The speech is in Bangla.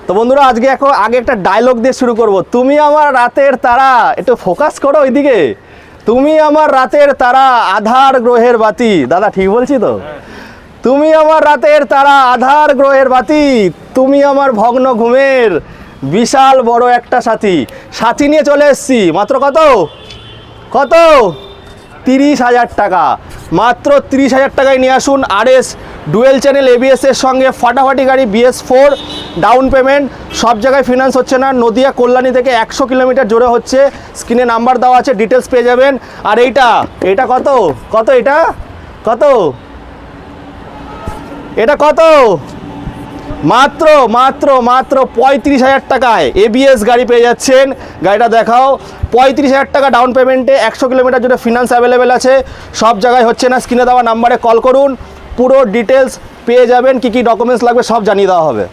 তো বন্ধুরা আজকে আগে একটা ডায়লগ দিয়ে শুরু করব। তুমি আমার রাতের তারা, একটু ফোকাস করো ওইদিকে। তুমি আমার রাতের তারা, আধার গ্রহের বাতি। দাদা ঠিক বলছি তো? তুমি আমার রাতের তারা, আধার গ্রহের বাতি, তুমি আমার ভগ্ন ঘুমের বিশাল বড় একটা সাথী। সাথী নিয়ে চলে এসেছি মাত্র কত 30,000 টাকা। মাত্র 30,000 টাকায় নিয়ে আসুন RS ডুয়েল চ্যানেল ABS এর সঙ্গে ফাটাফাটি গাড়ি BS4 ডাউন পেমেন্ট, সব জায়গায় ফিনান্স হচ্ছে না। নদিয়া কল্যাণী থেকে 100 কিলোমিটার জোরে হচ্ছে। স্ক্রিনে নাম্বার দেওয়া আছে, ডিটেলস পেয়ে যাবেন। আর এটা কত এটা কত মাত্র 35,000 টাকায় ABS গাড়ি পেয়ে যাচ্ছেন। গাড়িটা দেখাও। 35,000 টাকা ডাউন পেমেন্টে 100 কিলোমিটার জুড়ে ফিনান্স অ্যাভেলেবেল আছে, সব জায়গায় হচ্ছে না। স্ক্রিনে দেওয়া নাম্বারে কল করুন, পুরো ডিটেলস পেয়ে যাবেন। কী কী ডকুমেন্টস লাগবে সব জানিয়ে দেওয়া হবে।